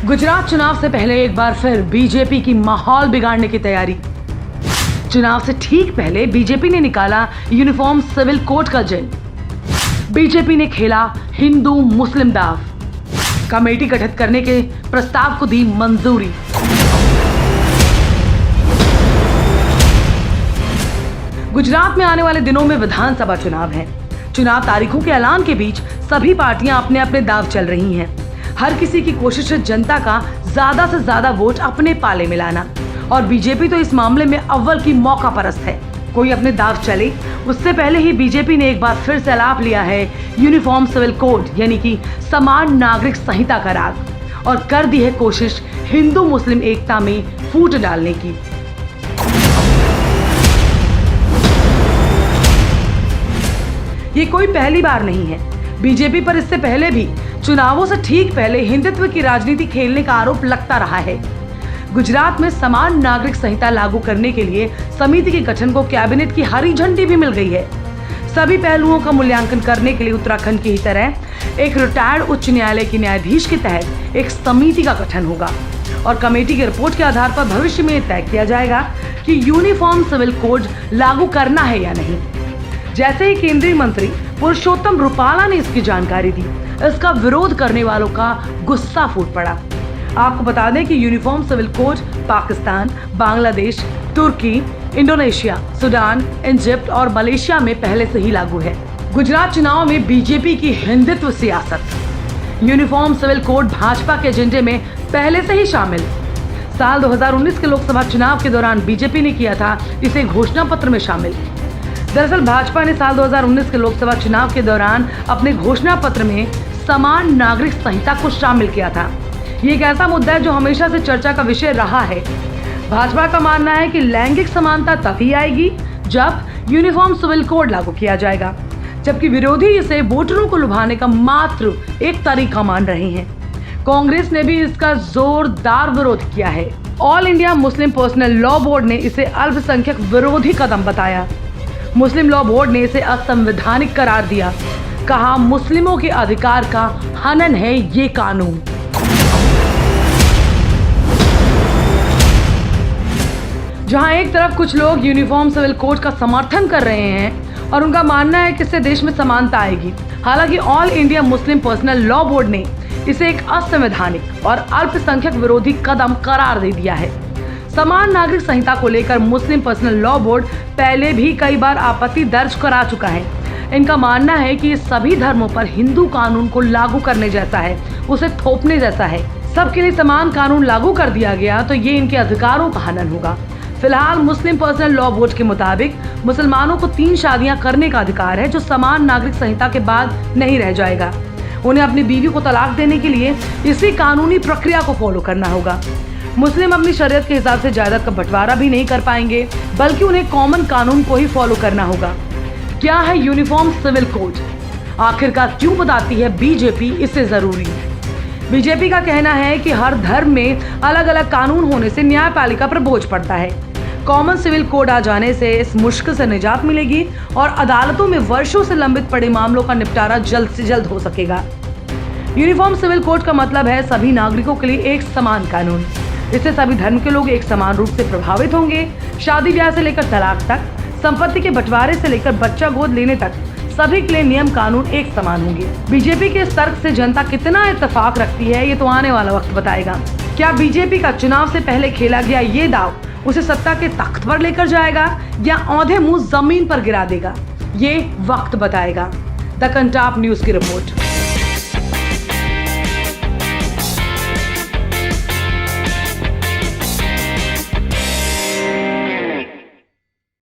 गुजरात चुनाव से पहले एक बार फिर बीजेपी की माहौल बिगाड़ने की तैयारी। चुनाव से ठीक पहले बीजेपी ने निकाला यूनिफॉर्म सिविल कोड का जिन। बीजेपी ने खेला हिंदू मुस्लिम दाव। कमेटी गठित करने के प्रस्ताव को दी मंजूरी। गुजरात में आने वाले दिनों में विधानसभा चुनाव है। चुनाव तारीखों के ऐलान के बीच सभी पार्टियां अपने अपने दाव चल रही हैं। हर किसी की कोशिश है जनता का ज्यादा से ज्यादा वोट अपने पाले में लाना, और बीजेपी तो इस मामले में अव्वल की मौका परस्त है। कोई अपने दाव चले उससे पहले ही बीजेपी ने एक बार फिर से लाभ लिया है यूनिफॉर्म सिविल कोड यानी कि समान नागरिक संहिता का राग, और कर दी है कोशिश हिंदू मुस्लिम एकता में फूट डालने की। ये कोई पहली बार नहीं है। बीजेपी पर इससे पहले भी चुनावों से ठीक पहले हिंदुत्व की राजनीति खेलने का आरोप लगता रहा है। गुजरात में समान नागरिक संहिता लागू करने के लिए समिति के गठन को कैबिनेट की हरी झंडी भी मिल गई है। सभी पहलुओं का मूल्यांकन करने के लिए उत्तराखंड की ही तरह एक रिटायर्ड उच्च न्यायालय के न्यायाधीश के तहत एक समिति का गठन होगा, और कमेटी की रिपोर्ट के आधार पर भविष्य में तय किया जाएगा कि यूनिफॉर्म सिविल कोड लागू करना है या नहीं। जैसे ही केंद्रीय मंत्री पुरुषोत्तम रूपाला ने इसकी जानकारी दी, इसका विरोध करने वालों का गुस्सा फूट पड़ा। आपको बता दें कि uniform civil code Pakistan, Bangladesh, Turkey, Indonesia, Sudan, Egypt और मलेशिया में पहले से ही लागू है। गुजरात चुनाव में बीजेपी की हिंदुत्व सियासत। यूनिफॉर्म सिविल कोड भाजपा के एजेंडे में पहले से ही शामिल। साल 2019 के लोकसभा चुनाव के दौरान बीजेपी ने किया था इसे घोषणा पत्र में शामिल। दरअसल भाजपा ने साल 2019 के लोकसभा चुनाव के दौरान अपने घोषणा पत्र में समान नागरिक संहिता को शामिल किया था। ये एक ऐसा मुद्दा है जो हमेशा से चर्चा का विषय रहा है। भाजपा का मानना है कि लैंगिक समानता तभी आएगी जब यूनिफॉर्म सिविल कोड लागू किया जाएगा, जबकि विरोधी इसे वोटरों को लुभाने का मात्र एक तरीका मान रहे हैं। कांग्रेस ने भी इसका जोरदार विरोध किया है। All India Muslim personal law board ने इसे अल्पसंख्यक विरोधी कदम बताया। मुस्लिम लॉ बोर्ड ने इसे असंवैधानिक करार दिया। कहा मुस्लिमों के अधिकार का हनन है ये कानून। जहां एक तरफ कुछ लोग यूनिफॉर्म सिविल कोड का समर्थन कर रहे हैं और उनका मानना है कि इससे देश में समानता आएगी, हालांकि all India Muslim personal law board ने इसे एक असंवैधानिक और अल्पसंख्यक विरोधी कदम करार दे दिया है। समान नागरिक संहिता को लेकर मुस्लिम पर्सनल लॉ बोर्ड पहले भी कई बार आपत्ति दर्ज करा चुका है। इनका मानना है कि सभी धर्मों पर हिंदू कानून को लागू करने जैसा है, उसे थोपने जैसा है। सबके लिए समान कानून लागू कर दिया गया तो ये इनके अधिकारों का हनन होगा। फिलहाल मुस्लिम पर्सनल लॉ बोर्ड के मुताबिक मुसलमानों को 3 शादियां करने का अधिकार है, जो समान नागरिक संहिता के बाद नहीं रह जाएगा। उन्हें अपनी बीवी को तलाक देने के लिए इसी कानूनी प्रक्रिया को फॉलो करना होगा। मुस्लिम अपनी शरीयत के हिसाब से जायदाद का बंटवारा भी नहीं कर पाएंगे, बल्कि उन्हें कॉमन कानून को ही फॉलो करना होगा। क्या है यूनिफॉर्म सिविल कोड? आखिरकार क्यों बताती है बीजेपी इसे जरूरी? बीजेपी का कहना है कि हर धर्म में अलग अलग कानून होने से न्यायपालिका पर बोझ पड़ता है। कॉमन सिविल कोड आ जाने से इस मुश्किल से निजात मिलेगी और अदालतों में वर्षों से लंबित पड़े मामलों का निपटारा जल्द से जल्द हो सकेगा। यूनिफॉर्म सिविल कोड का मतलब है सभी नागरिकों के लिए एक समान कानून। इससे सभी धर्म के लोग एक समान रूप से प्रभावित होंगे। शादी ब्याह से लेकर तलाक तक, संपत्ति के बंटवारे से लेकर बच्चा गोद लेने तक सभी के लिए नियम कानून एक समान होंगे। बीजेपी के इस तर्क से जनता कितना इत्तेफाक रखती है ये तो आने वाला वक्त बताएगा। क्या बीजेपी का चुनाव से पहले खेला गया ये दाव उसे सत्ता के तख्त पर लेकर जाएगा या औंधे मुंह जमीन पर गिरा देगा? ये वक्त बताएगा। द कंटाप न्यूज की रिपोर्ट।